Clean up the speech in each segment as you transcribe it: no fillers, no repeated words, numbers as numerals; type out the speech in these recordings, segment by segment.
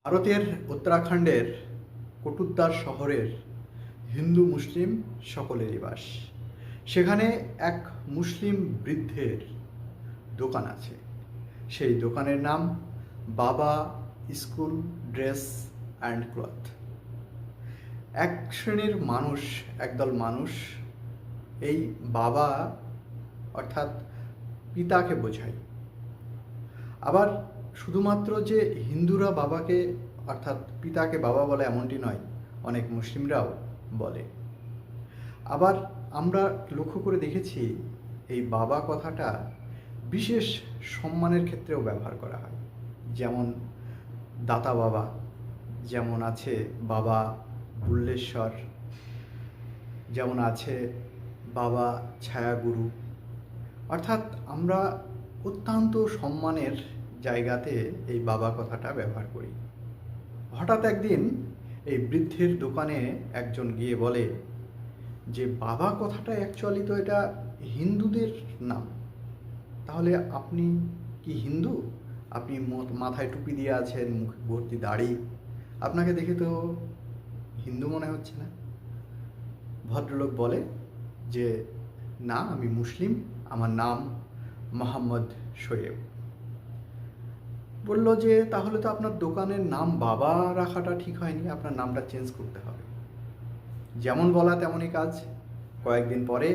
ভারতের উত্তরাখণ্ডের কটুদ্দার শহরের হিন্দু মুসলিম সকলেরই বাস। সেখানে এক মুসলিম বৃদ্ধের দোকান আছে। সেই দোকানের নাম বাবা স্কুল ড্রেস অ্যান্ড ক্লথ। এক শ্রেণীর মানুষ, একদল মানুষ এই বাবা অর্থাৎ পিতাকে বোঝায়। আবার শুধুমাত্র যে হিন্দুরা বাবাকে অর্থাৎ পিতাকে বাবা বলে এমনটি নয়, অনেক মুসলিমরাও বলে। আবার আমরা লক্ষ্য করে দেখেছি এই বাবা কথাটা বিশেষ সম্মানের ক্ষেত্রেও ব্যবহার করা হয়। যেমন দাতা বাবা, যেমন আছে বাবা বুল্লেশ্বর, যেমন আছে বাবা ছায়াগুরু। অর্থাৎ আমরা অত্যন্ত সম্মানের জায়গাতে এই বাবা কথাটা ব্যবহার করি। হঠাৎ একদিন এই বৃদ্ধের দোকানে একজন গিয়ে বলে যে বাবা কথাটা অ্যাকচুয়ালি তো এটা হিন্দুদের নাম, তাহলে আপনি কি হিন্দু? আপনি মাথায় টুপি দিয়ে আছেন, মুখ ভর্তি দাড়ি, আপনাকে দেখে তো হিন্দু মনে হচ্ছে না। ভদ্রলোক বলে যে না, আমি মুসলিম, আমার নাম মোহাম্মদ শোয়েব। বলল যে তাহলে তো আপনার দোকানের নাম বাবা রাখাটা ঠিক হয়নি, আপনার নামটা চেঞ্জ করতে হবে। যেমন বলা তেমনই কাজ। কয়েকদিন পরে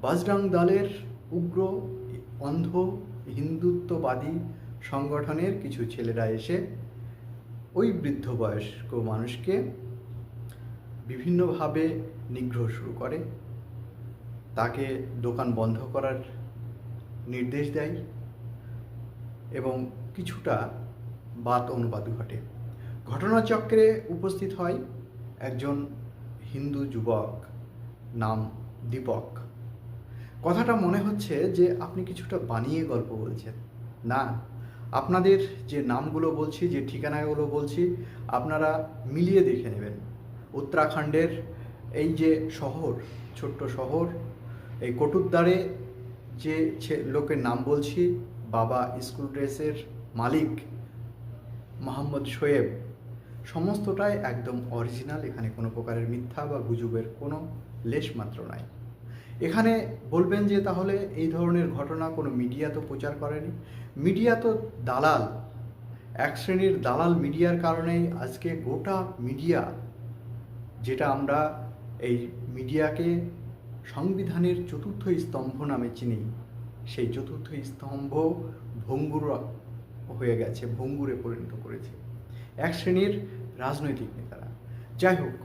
বজরং দলের উগ্র অন্ধ হিন্দুত্ববাদী সংগঠনের কিছু ছেলেরা এসে ওই বৃদ্ধ বয়স্ক মানুষকে বিভিন্নভাবে নিগ্রহ শুরু করে, তাকে দোকান বন্ধ করার নির্দেশ দেয় এবং কিছুটা বাদ অনুবাদ ঘটে। ঘটনাচক্রে উপস্থিত হয় একজন হিন্দু যুবক, নাম দীপক। কথাটা মনে হচ্ছে যে আপনি কিছুটা বানিয়ে গল্প বলছেন। না, আপনাদের যে নামগুলো বলছি, যে ঠিকানাগুলো বলছি, আপনারা মিলিয়ে দেখে নেবেন। উত্তরাখণ্ডের এই যে শহর, ছোট্ট শহর, এই কটুদ্দারে যে লোকের নাম বলছি, বাবা স্কুল ড্রেসের মালিক মোহাম্মদ শোয়েব, সমস্তটাই একদম অরিজিনাল। এখানে কোনো প্রকারের মিথ্যা বা গুজবের কোনো লেশ মাত্র নাই। এখানে বলবেন যে তাহলে এই ধরনের ঘটনা কোনো মিডিয়া তো প্রচার করেনি। মিডিয়া তো দালাল, এক শ্রেণীর দালাল মিডিয়ার কারণেই আজকে গোটা মিডিয়া, যেটা আমরা এই মিডিয়াকে সংবিধানের চতুর্থ স্তম্ভ নামে চিনি, সেই চতুর্থ স্তম্ভ ভঙ্গুর হয়ে গেছে, ভঙ্গুরে পরিণত করেছে এক শ্রেণীর রাজনৈতিক নেতারা। যাই হোক,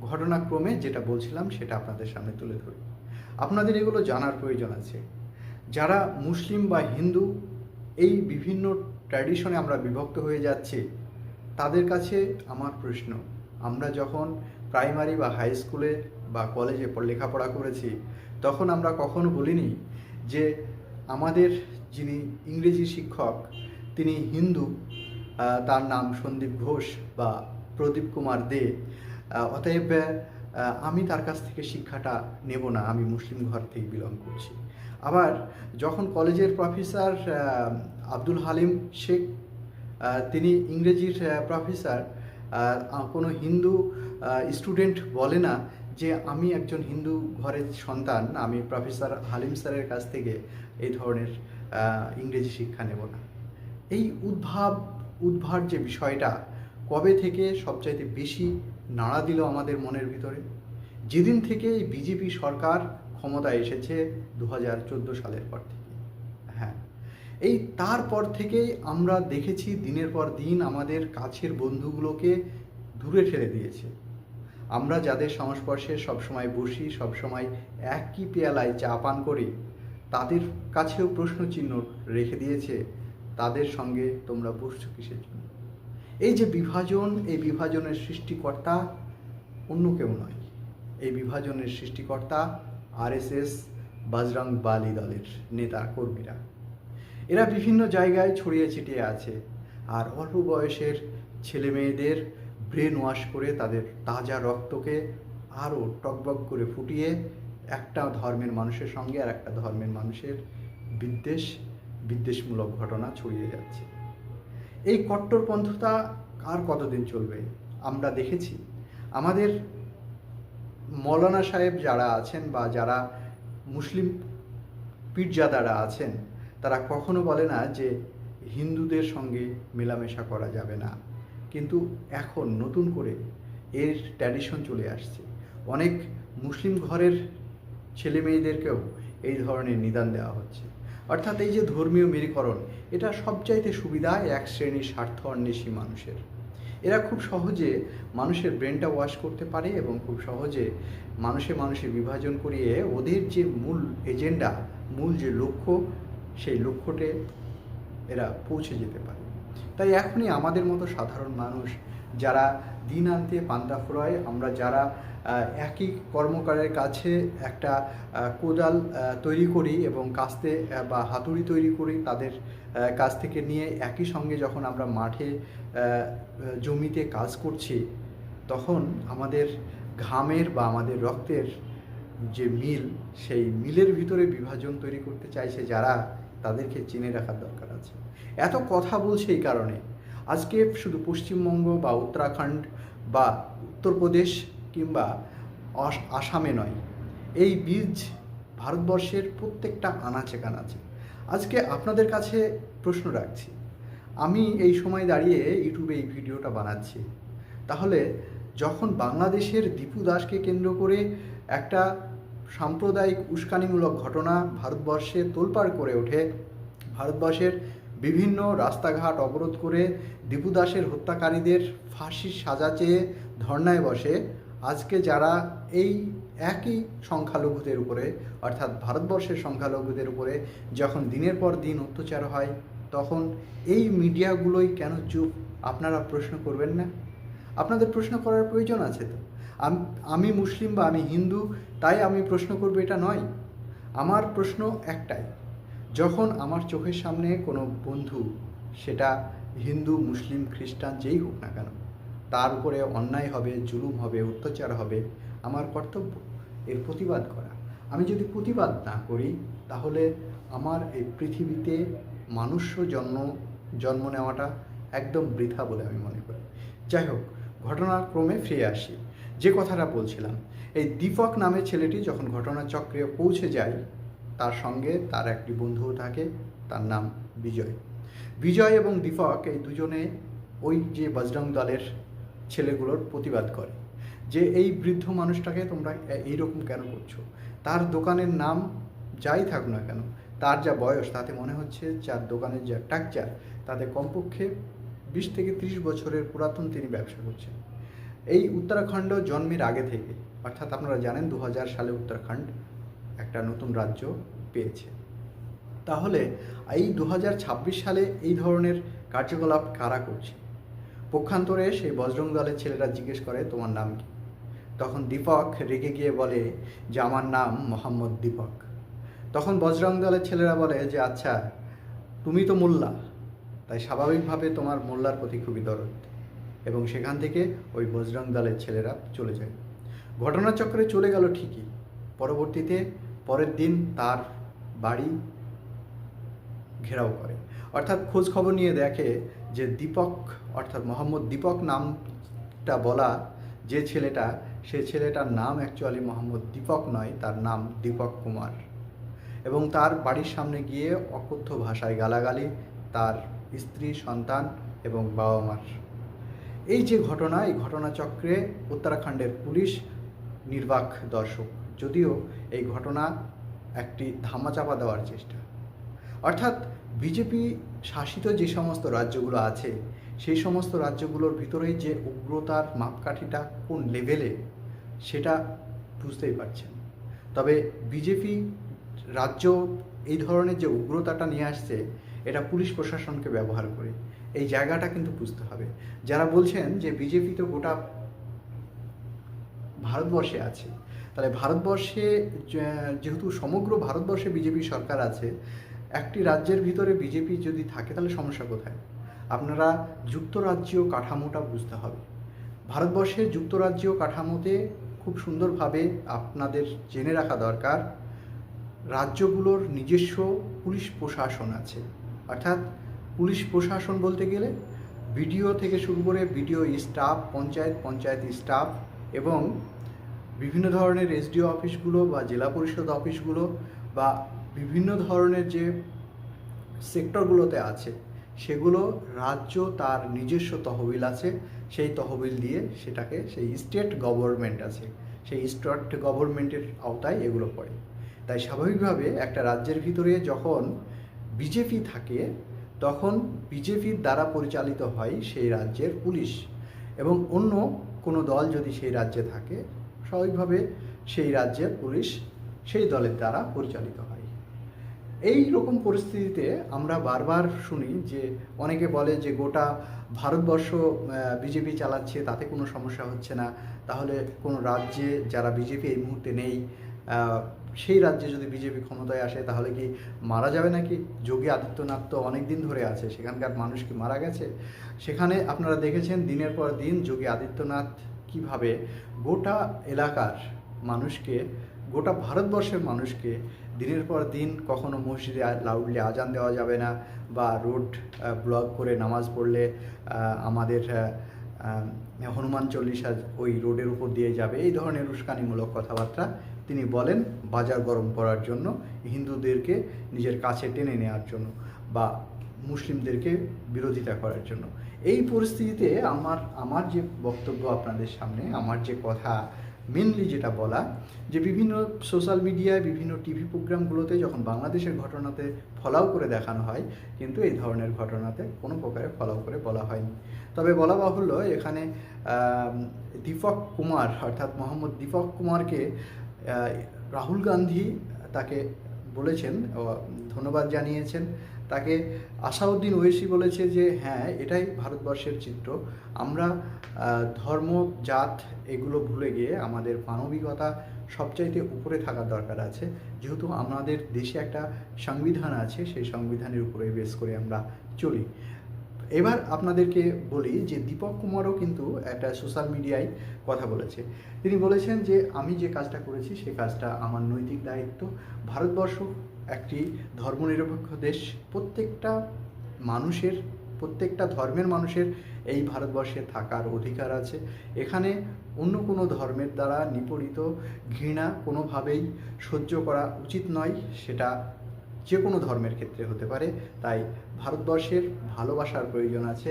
ঘটনাক্রমে যেটা বলছিলাম সেটা আপনাদের সামনে তুলে ধরি। আপনাদের এগুলো জানার প্রয়োজন আছে। যারা মুসলিম বা হিন্দু, এই বিভিন্ন ট্র্যাডিশনে আমরা বিভক্ত হয়ে যাচ্ছি, তাদের কাছে আমার প্রশ্ন, আমরা যখন প্রাইমারি বা হাই স্কুলে বা কলেজে লেখাপড়া করেছি, তখন আমরা কখনো বলিনি যে আমাদের যিনি ইংরেজি শিক্ষক তিনি হিন্দু, তার নাম সন্দীপ ঘোষ বা প্রদীপ কুমার দে, অতএব আমি তার কাছ থেকে শিক্ষাটা নেব না, আমি মুসলিম ঘর থেকে বিলং করছি। আবার যখন কলেজের প্রফেসর আব্দুল হালিম শেখ, তিনি ইংরেজির প্রফেসর, কোনো হিন্দু স্টুডেন্ট বলে না যে আমি একজন হিন্দু ঘরের সন্তান, আমি প্রফেসর হালিম স্যারের কাছ থেকে এই ধরনের ইংরেজি শিক্ষা নেব না। এই উদ্ভার যে বিষয়টা কবে থেকে সবচাইতে বেশি নাড়া দিল আমাদের মনের ভিতরে? যেদিন থেকে এই বিজেপি সরকার ক্ষমতায় এসেছে 2014 সালের পর থেকে। হ্যাঁ, এই তারপর থেকেই আমরা দেখেছি দিনের পর দিন আমাদের কাছের বন্ধুগুলোকে দূরে ঠেলে দিয়েছে। আমরা যাদের সংস্পর্শে সবসময় বসি, সবসময় একই পেয়ালায় চা পান করি, তাদের কাছেও প্রশ্নচিহ্ন রেখে দিয়েছে, তাদের সঙ্গে তোমরা বসছো কিসের জন্য? এই যে বিভাজন, এই বিভাজনের সৃষ্টিকর্তা অন্য কেউ নয়, এই বিভাজনের সৃষ্টিকর্তা আরএসএস বজরং বালি দলের নেতা কর্মীরা। এরা বিভিন্ন জায়গায় ছড়িয়ে ছিটিয়ে আছে, আর অল্প বয়সের ছেলে মেয়েদের ব্রেন ওয়াশ করে তাদের তাজা রক্তকে আরও টকবক করে ফুটিয়ে একটা ধর্মের মানুষের সঙ্গে আর একটা ধর্মের মানুষের বিদ্বেষমূলক ঘটনা ছড়িয়ে যাচ্ছে। এই কট্টরপন্থতা আর কতদিন চলবে? আমরা দেখেছি আমাদের মৌলানা সাহেব যারা আছেন বা যারা মুসলিম পীরজাদারা আছেন, তারা কখনো বলে না যে হিন্দুদের সঙ্গে মেলামেশা করা যাবে না, কিন্তু এখন নতুন করে এর ট্র্যাডিশন চলে আসছে। অনেক মুসলিম ঘরের ছেলে মেয়েদেরকেও এই ধরনের নিদান দেওয়া হচ্ছে। অর্থাৎ এই যে ধর্মীয় মেরুকরণ, এটা সবচাইতে সুবিধা এক শ্রেণীর স্বার্থ অন্বেষী মানুষের। এরা খুব সহজে মানুষের ব্রেনটা ওয়াশ করতে পারে এবং খুব সহজে মানুষে মানুষে বিভাজন করিয়ে ওদের যে মূল এজেন্ডা, মূল যে লক্ষ্য, সেই লক্ষ্যতে এরা পৌঁছে যেতে পারে। তাই এখনই আমাদের মতো সাধারণ মানুষ যারা দিন আনতে পান্তা ফুরায়, আমরা যারা একই কর্মকারের কাছে একটা কোদাল তৈরি করি এবং কাস্তে বা হাতুড়ি তৈরি করি, তাদের কাছ থেকে নিয়ে একই সঙ্গে যখন আমরা মাঠে জমিতে কাজ করছি, তখন আমাদের ঘামের বা আমাদের রক্তের যে মিল, সেই মিলের ভিতরে বিভাজন তৈরি করতে চাইছে যারা, তাদেরকে চিনে রাখার দরকার আছে। এত কথা বলছে এই কারণে, আজকে শুধু পশ্চিমবঙ্গ বা উত্তরাখণ্ড বা উত্তরপ্রদেশ কিংবা আসামে নয়, এই বীজ ভারতবর্ষের প্রত্যেকটা আনাচে কানাচে। আজকে আপনাদের কাছে প্রশ্ন রাখছি, আমি এই সময় দাঁড়িয়ে ইউটিউবে এই ভিডিওটা বানাচ্ছি, তাহলে যখন বাংলাদেশের দীপু দাসকে কেন্দ্র করে একটা সাম্প্রদায়িক উস্কানিমূলক ঘটনা ভারতবর্ষে তোলপাড় করে ওঠে, ভারতবর্ষের বিভিন্ন রাস্তাঘাট অবরোধ করে দীপু দাসের হত্যাকারীদের ফাঁসির সাজা চেয়ে ধর্নায় বসে, আজকে যারা এই একই সংখ্যালঘুদের উপরে, অর্থাৎ ভারতবর্ষের সংখ্যালঘুদের উপরে যখন দিনের পর দিন অত্যাচার হয়, তখন এই মিডিয়াগুলোই কেন চুপ? আপনারা প্রশ্ন করবেন না? আপনাদের প্রশ্ন করার প্রয়োজন আছে তো। আমি মুসলিম বা আমি হিন্দু তাই আমি প্রশ্ন করব এটা নয়। আমার প্রশ্ন একটাই, যখন আমার চোখের সামনে কোনো বন্ধু, সেটা হিন্দু মুসলিম খ্রিস্টান যেই হোক না কেন, তার উপরে অন্যায় হবে, জুলুম হবে, অত্যাচার হবে, আমার কর্তব্য এর প্রতিবাদ করা। আমি যদি প্রতিবাদ না করি, তাহলে আমার এই পৃথিবীতে মনুষ্য জন্ম নেওয়াটা একদম বৃথা বলে আমি মনে করি। যাই হোক, ঘটনাক্রমে ফিরে আসি। যে কথাটা বলছিলাম, এই দীপক নামের ছেলেটি যখন ঘটনাচক্রে পৌঁছে যায়, তার সঙ্গে তার একটি বন্ধুও থাকে, তার নাম বিজয়। বিজয় এবং দীপক এই দুজনে ওই যে বজরং দলের ছেলেগুলোর প্রতিবাদ করে যে এই বৃদ্ধ মানুষটাকে তোমরা এইরকম কেন করছো। তার দোকানের নাম যাই থাক না কেন, তার যা বয়স, তাতে মনে হচ্ছে যার দোকানের যা স্ট্রাকচার, তাতে কমপক্ষে 20 থেকে 30 বছরের পুরাতন তিনি ব্যবসা করছেন। এই উত্তরাখণ্ড জন্মের আগে থেকে, অর্থাৎ আপনারা জানেন 2000 সালে উত্তরাখণ্ড একটা নতুন রাজ্য পেয়েছে। তাহলে এই 2026 সালে এই ধরনের কার্যকলাপ কারা করছে? পক্ষান্তরে সেই বজরং দলের ছেলেরা জিজ্ঞেস করে, তোমার নাম কি? তখন দীপক রেগে গিয়ে বলে যে আমার নাম মোহাম্মদ দীপক। তখন বজরং দলের ছেলেরা বলে যে আচ্ছা, তুমি তো মোল্লা, তাই স্বাভাবিকভাবে তোমার মোল্লার প্রতি খুবই দরদ, এবং সেখান থেকে ওই বজরং দলের ছেলেরা চলে যায়। ঘটনাচক্রে চলে গেল ঠিকই, পরবর্তীতে পরের দিন তার বাড়ি ঘেরাও করে, অর্থাৎ খোঁজ খবর নিয়ে দেখে যে দীপক, অর্থাৎ মোহাম্মদ দীপক নামটা বলা যে ছেলেটা, সে ছেলেটার নাম অ্যাকচুয়ালি মোহাম্মদ দীপক নয়, তার নাম দীপক কুমার। এবং তার বাড়ির সামনে গিয়ে অকথ্য ভাষায় গালাগালি তার স্ত্রী, সন্তান এবং বাবা মার। এই যে ঘটনা, এই ঘটনাচক্রে উত্তরাখণ্ডের পুলিশ নির্বাক দর্শক, যদিও এই ঘটনা একটি ধামাচাপা দেওয়ার চেষ্টা। অর্থাৎ বিজেপি শাসিত যে সমস্ত রাজ্যগুলো আছে, সেই সমস্ত রাজ্যগুলোর ভিতরে যে উগ্রতার মাপকাঠিটা কোন লেভেলে, সেটা বুঝতেই পারছেন। তবে বিজেপি রাজ্য এই ধরনের যে উগ্রতাটা নিয়ে আসছে, এটা পুলিশ প্রশাসনকে ব্যবহার করে, এই জায়গাটা কিন্তু বুঝতে হবে। যারা বলছেন যে বিজেপি তো গোটা ভারতবর্ষে আছে, তাহলে ভারতবর্ষে যেহেতু সমগ্র ভারতবর্ষে বিজেপি সরকার আছে, একটি রাজ্যের ভিতরে বিজেপি যদি থাকে তাহলে সমস্যা কোথায়? আপনারা যুক্তরাজ্য কাঠামোটা বুঝতে হবে। ভারতবর্ষের যুক্তরাজ্য কাঠামোতে খুব সুন্দরভাবে আপনাদের জেনে রাখা দরকার, রাজ্যগুলোর নিজস্ব পুলিশ প্রশাসন আছে। অর্থাৎ পুলিশ প্রশাসন বলতে গেলে বিডিও থেকে শুরু করে বিডিও স্টাফ, পঞ্চায়েত স্টাফ এবং বিভিন্ন ধরনের এসডিও অফিসগুলো বা জেলা পরিষদ অফিসগুলো বা বিভিন্ন ধরনের যে সেক্টরগুলোতে আছে সেগুলো রাজ্য তার নিজস্ব তহবিল আছে, সেই তহবিল দিয়ে সেটাকে, সেই স্টেট গভর্নমেন্ট আছে, সেই স্টেট গভর্নমেন্টের আওতায় এগুলো পড়ে। তাই স্বাভাবিকভাবে একটা রাজ্যের ভিতরে যখন বিজেপি থাকে তখন বিজেপির দ্বারা পরিচালিত হয় সেই রাজ্যের পুলিশ, এবং অন্য কোনো দল যদি সেই রাজ্যে থাকে স্বাভাবিকভাবে সেই রাজ্যের পুলিশ সেই দলের দ্বারা পরিচালিত হয়। এই রকম পরিস্থিতিতে আমরা বারবার শুনি যে অনেকে বলে যে গোটা ভারতবর্ষ বিজেপি চালাচ্ছে, তাতে কোনো সমস্যা হচ্ছে না, তাহলে কোনো রাজ্যে যারা বিজেপি এই মুহূর্তে নেই সেই রাজ্যে যদি বিজেপি ক্ষমতায় আসে তাহলে কি মারা যাবে নাকি? যোগী আদিত্যনাথ তো অনেক দিন ধরে আছে, সেখানকার মানুষ কি মারা গেছে? সেখানে আপনারা দেখেছেন দিনের পর দিন যোগী আদিত্যনাথ কিভাবে গোটা এলাকার মানুষকে, গোটা ভারতবর্ষের মানুষকে দিনের পর দিন, কখনো মসজিদে লাউডলি আজান দেওয়া যাবে না বা রোড ব্লক করে নামাজ পড়লে আমাদের হনুমান চল্লিশা ওই রোডের উপর দিয়ে যাবে, এই ধরনের উস্কানিমূলক কথাবার্তা তিনি বলেন বাজার গরম করার জন্য, হিন্দুদেরকে নিজের কাছে টেনে নেওয়ার জন্য বা মুসলিমদেরকে বিরোধিতা করার জন্য। এই পরিস্থিতিতে আমার যে বক্তব্য আপনাদের সামনে, আমার যে কথা মেনলি যেটা বলা, যে বিভিন্ন সোশ্যাল মিডিয়ায় বিভিন্ন টিভি প্রোগ্রামগুলোতে যখন বাংলাদেশের ঘটনাতে ফলাও করে দেখানো হয়, কিন্তু এই ধরনের ঘটনাতে কোনো প্রকারে ফলাও করে বলা হয়নি। তবে বলা বাহুল্য এখানে দীপক কুমার অর্থাৎ মোহাম্মদ দীপক কুমারকে রাহুল গান্ধী তাকে বলেছেন, ধন্যবাদ জানিয়েছেন। তাকে আসাউদ্দিন ওয়েসি বলেছে যে হ্যাঁ, এটাই ভারতবর্ষের চিত্র, আমরা ধর্ম জাত এগুলো ভুলে গিয়ে আমাদের মানবিকতা সবচাইতে উপরে থাকার দরকার আছে, যেহেতু আমাদের দেশে একটা সংবিধান আছে, সেই সংবিধানের উপরে বেস করে আমরা চলি। এবার আপনাদেরকে বলি যে দীপক কুমারও কিন্তু একটা সোশ্যাল মিডিয়ায় কথা বলেছে। তিনি বলেছেন যে আমি যে কাজটা করেছি সে কাজটা আমার নৈতিক দায়িত্ব। ভারতবর্ষ একটি ধর্মনিরপেক্ষ দেশ, প্রত্যেকটা মানুষের, প্রত্যেকটা ধর্মের মানুষের এই ভারতবর্ষে থাকার অধিকার আছে। এখানে অন্য কোনো ধর্মের দ্বারা নিপীড়িত, ঘৃণা কোনোভাবেই সহ্য করা উচিত নয়, সেটা যে কোনো ধর্মের ক্ষেত্রে হতে পারে। তাই ভারতবর্ষের ভালোবাসার প্রয়োজন আছে,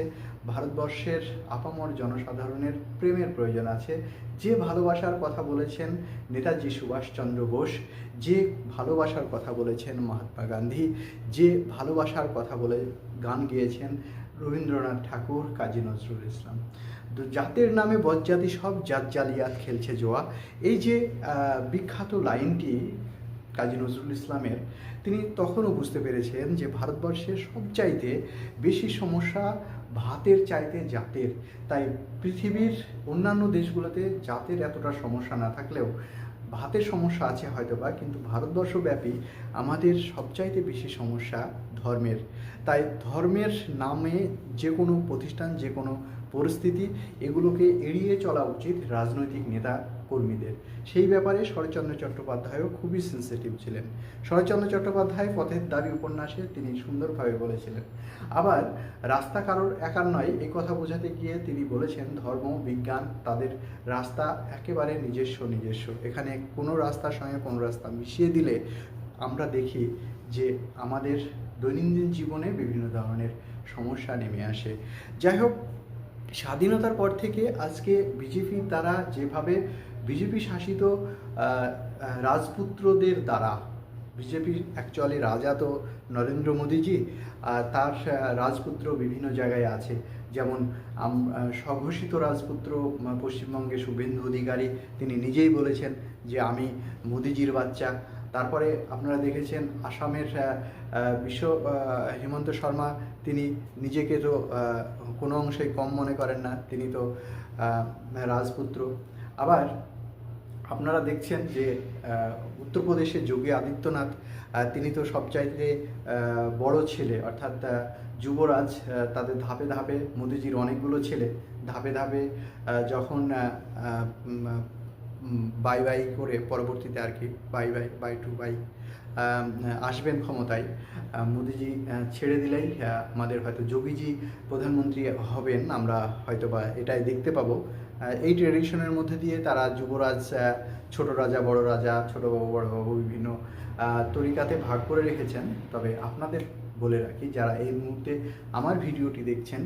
ভারতবর্ষের আপামর জনসাধারণের প্রেমের প্রয়োজন আছে। যে ভালোবাসার কথা বলেছেন নেতাজি সুভাষচন্দ্র বোস, যে ভালোবাসার কথা বলেছেন মহাত্মা গান্ধী, যে ভালোবাসার কথা বলে গান গেয়েছেন রবীন্দ্রনাথ ঠাকুর, কাজী নজরুল ইসলাম, জাতের নামে বজ্জাতি সব জাত জালিয়াত খেলছে জোয়া, এই যে বিখ্যাত লাইনটি কাজী নজরুল ইসলামের, তিনি তখনও বুঝতে পেরেছেন যে ভারতবর্ষের সবচাইতে বেশি সমস্যা ভাতের চাইতে জাতের। তাই পৃথিবীর অন্যান্য দেশগুলোতে জাতের এতটা সমস্যা না থাকলেও ভাতের সমস্যা আছে হয়তোবা, কিন্তু ভারতবর্ষব্যাপী আমাদের সবচাইতে বেশি সমস্যা ধর্মের। তাই ধর্মের নামে যে কোনো প্রতিষ্ঠান, যে কোনো পরিস্থিতি, এগুলোকে এড়িয়ে চলা উচিত রাজনৈতিক নেতা কর্মীদের। সেই ব্যাপারে শরৎচন্দ্র চট্টোপাধ্যায়ও খুবই সেন্সিটিভ ছিলেন। শরৎচন্দ্র চট্টোপাধ্যায় পথের দাবি উপন্যাসে তিনি সুন্দরভাবে বলেছিলেন। আবার রাস্তা কারোর একার নয়, এই কথা বোঝাতে গিয়ে তিনি বলেছেন ধর্ম বিজ্ঞান তাদের রাস্তা একেবারে নিজস্ব। এখানে কোনো রাস্তার সঙ্গে কোনো রাস্তা মিশিয়ে দিলে আমরা দেখি যে আমাদের দৈনন্দিন জীবনে বিভিন্ন ধরনের সমস্যা নেমে আসে। যাই হোক, স্বাধীনতার পর থেকে আজকে বিজেপির দ্বারা যেভাবে বিজেপি শাসিত রাজপুত্রদের দ্বারা, বিজেপির অ্যাকচুয়ালি রাজা তো নরেন্দ্র মোদীজি, তার রাজপুত্র বিভিন্ন জায়গায় আছে, যেমন স্বঘোষিত রাজপুত্র পশ্চিমবঙ্গে শুভেন্দু অধিকারী, তিনি নিজেই বলেছেন যে আমি মোদিজির বাচ্চা। তারপরে আপনারা দেখেছেন আসামের হেমন্ত শর্মা, তিনি নিজেকে তো কোনো অংশেই কম মনে করেন না, তিনি তো রাজপুত্র। আবার আপনারা দেখছেন যে উত্তরপ্রদেশে যোগী আদিত্যনাথ, তিনি তো সবচাইতে বড় ছেলে, অর্থাৎ যুবরাজ। তাদের ধাপে ধাপে মোদিজির অনেকগুলো ছেলে ধাপে ধাপে যখন বাই বাই করে, পরবর্তীতে আর কি বাই টু বাই আসবেন ক্ষমতায়, মোদিজি ছেড়ে দিলেই আমাদের হয়তো যোগীজি প্রধানমন্ত্রী হবেন, আমরা হয়তো বা এটাই দেখতে পাবো। এই ট্রেডিশনের মধ্যে দিয়ে তারা যুবরাজ, ছোট রাজা, বড় রাজা, ছোট বাবু, বড় বাবু বিভিন্ন তরিকাতে ভাগ করে রেখেছেন। তবে আপনাদের বলে রাখি, যারা এই মুহূর্তে আমার ভিডিওটি দেখছেন,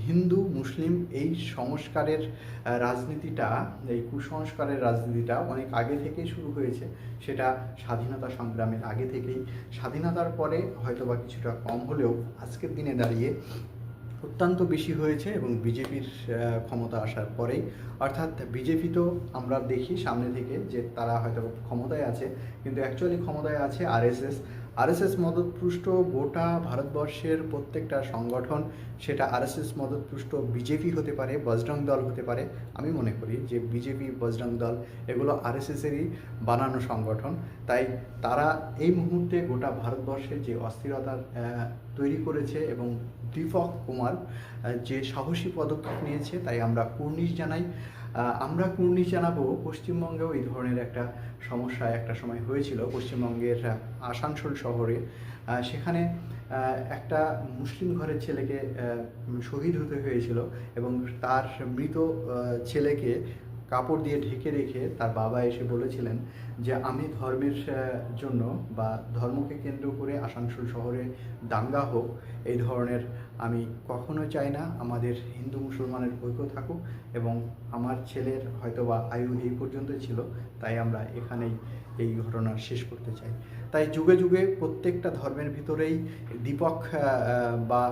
হিন্দু মুসলিম এই সংস্কারের রাজনীতিটা, এই কুসংস্কারের রাজনীতিটা অনেক আগে থেকেই শুরু হয়েছে। সেটা স্বাধীনতা সংগ্রামের আগে থেকেই, স্বাধীনতার পরে হয়তোবা কিছুটা কম হলেও আজকের দিনে দাঁড়িয়ে অত্যন্ত বেশি হয়েছে এবং বিজেপির ক্ষমতা আসার পরেই, অর্থাৎ বিজেপি তো আমরা দেখি সামনে থেকে যে তারা হয়তো ক্ষমতায় আছে, কিন্তু অ্যাকচুয়ালি ক্ষমতায় আছে আরএসএস মদতপুষ্ট গোটা ভারতবর্ষের প্রত্যেকটা সংগঠন, সেটা আরএসএস মদতপুষ্ট বিজেপি হতে পারে, বজরং দল হতে পারে। আমি মনে করি যে বিজেপি, বজরং দল এগুলো আরএসএসেরই বানানো সংগঠন। তাই তারা এই মুহূর্তে গোটা ভারতবর্ষে যে অস্থিরতা তৈরি করেছে এবং দীপক কুমার যে সাহসী পদক্ষেপ নিয়েছে, তাই আমরা কুর্নিশ জানাই। আমরা কুর্নিশ জানাবো। পশ্চিমবঙ্গেও এই ধরনের একটা সমস্যা একটা সময় হয়েছিল, পশ্চিমবঙ্গের আসানসোল শহরে। সেখানে একটা মুসলিম ঘরের ছেলেকে শহীদ হতে হয়েছিল এবং তার মৃত ছেলেকে কাপড় দিয়ে ঢেকে রেখে তার বাবা এসে বলেছিলেন যে আমি ধর্মের জন্য বা ধর্মকে কেন্দ্র করে আসানসোল শহরে দাঙ্গা হোক, এই ধরনের আমি কখনো চাই না। আমাদের হিন্দু মুসলমানের ঐক্য থাকুক এবং আমার ছেলের হয়তোবা আয়ু এই পর্যন্ত ছিল, তাই আমরা এখানেই এই ঘটনা শেষ করতে চাই। তাই যুগে যুগে প্রত্যেকটা ধর্মের ভিতরেই দীপক বা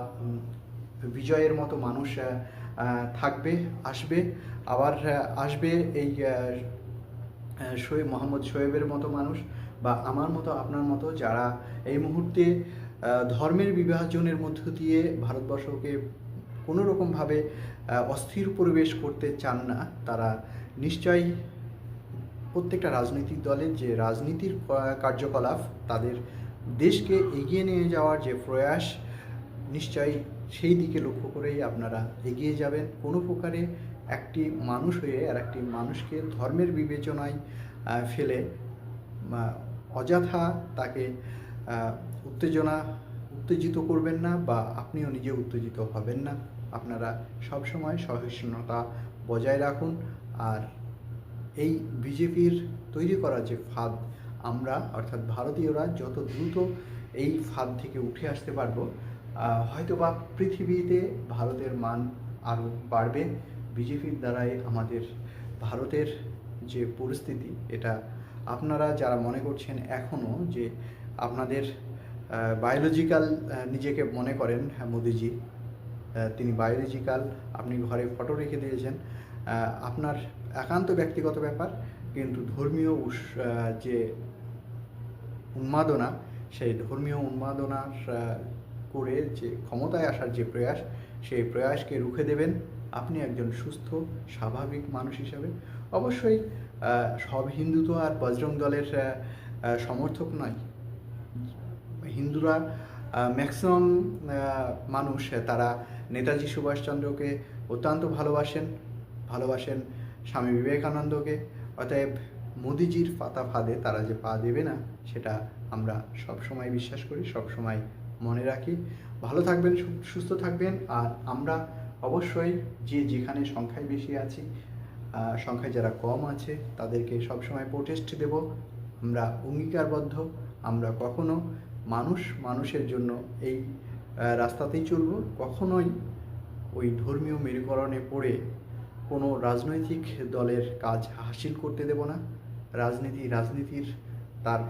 বিজয়ের মতো মানুষ থাকবে, আসবে, আবার আসবে এই মোহাম্মদ শোয়েবের মতো মানুষ, বা আমার মতো, আপনার মতো, যারা এই মুহূর্তে ধর্মের বিভাজনের মধ্য দিয়ে ভারতবর্ষকে কোনো রকমভাবে অস্থির পরিবেশ করতে চান না। তারা নিশ্চয়ই প্রত্যেকটা রাজনৈতিক দলের যে রাজনীতির কার্যকলাপ, তাদের দেশকে এগিয়ে নিয়ে যাওয়ার যে প্রয়াস, নিশ্চয়ই সেই দিকে লক্ষ্য করেই আপনারা এগিয়ে যাবেন। কোনো প্রকারে একটি মানুষ হয়ে আর একটি মানুষকে ধর্মের বিবেচনায় ফেলে অযথা তাকে উত্তেজিত করবেন না, বা আপনিও নিজে উত্তেজিত হবেন না। আপনারা সবসময় সহিষ্ণুতা বজায় রাখুন। আর এই বিজেপির তৈরি করা যে ফাঁদ, আমরা অর্থাৎ ভারতীয়রা যত দ্রুত এই ফাঁদ থেকে উঠে আসতে পারবো, হয়তোবা পৃথিবীতে ভারতের মান আরও বাড়বে। বিজেপির দ্বারাই আমাদের ভারতের যে পরিস্থিতি, এটা আপনারা যারা মনে করছেন এখনও যে আপনাদের বায়োলজিক্যাল নিজেকে মনে করেন, হ্যাঁ মোদিজি তিনি বায়োলজিক্যাল, আপনি ঘরে ফটো রেখে দিয়েছেন, আপনার একান্ত ব্যক্তিগত ব্যাপার, কিন্তু ধর্মীয় যে উন্মাদনা, সেই ধর্মীয় উন্মাদনার করে যে ক্ষমতায় আসার যে প্রয়াস, সেই প্রয়াসকে রুখে দেবেন আপনি একজন সুস্থ স্বাভাবিক মানুষ হিসাবে। অবশ্যই সব হিন্দু তো আর বজরং দলের সমর্থক নয়। হিন্দুরা ম্যাক্সিমাম মানুষ তারা নেতাজি সুভাষচন্দ্রকে অত্যন্ত ভালোবাসেন স্বামী বিবেকানন্দকে। অতএব মোদিজির পাতা ফাঁদে তারা যে পা দেবে না, সেটা আমরা সবসময় বিশ্বাস করি, সবসময় মনে রাখি। ভালো থাকবেন, সুস্থ থাকবেন। আর আমরা অবশ্যই যে যেখানে সংখ্যায় বেশি আছি, সংখ্যায় যারা কম আছে, তাদেরকে সবসময় প্রোটেস্ট দেব। আমরা অঙ্গীকারবদ্ধ, আমরা কখনো মানুষের জন্য এই রাস্তাতেই চলব। কখনোই ওই ধর্মীয় মেরুকরণে পড়ে কোনো রাজনৈতিক দলের কাজ হাসিল করতে দেব না। রাজনীতির তার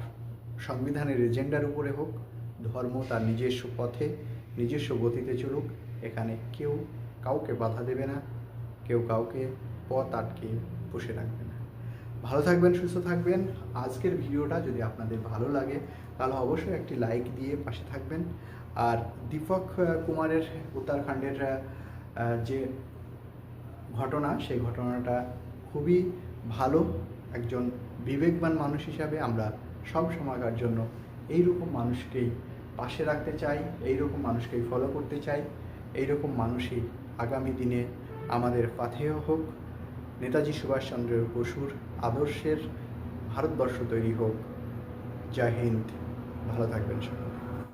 সংবিধানের এজেন্ডার উপরে হোক, ধর্ম তার নিজস্ব পথে নিজস্ব গতিতে চলুক। এখানে কেউ কাউকে বাধা দেবে না, কেউ কাউকে পথ আটকে বসে রাখবে না। ভালো থাকবেন, সুস্থ থাকবেন। আজকের ভিডিওটা যদি আপনাদের ভালো লাগে, তাহলে অবশ্যই একটি লাইক দিয়ে পাশে থাকবেন। আর দীপক কুমারের উত্তরাখণ্ডের যে ঘটনা, সেই ঘটনাটা খুবই ভালো। একজন বিবেকবান মানুষ হিসাবে আমরা সব সময়কার জন্য এইরকম মানুষকেই পাশে রাখতে চাই, এইরকম মানুষকেই ফলো করতে চাই। এইরকম মানুষই আগামী দিনে আমাদের পাথেয় হোক। নেতাজি সুভাষচন্দ্র বসুর আদর্শের ভারতবর্ষ তৈরি হোক। জয় হিন্দ। ভালো থাকবেন সকলে।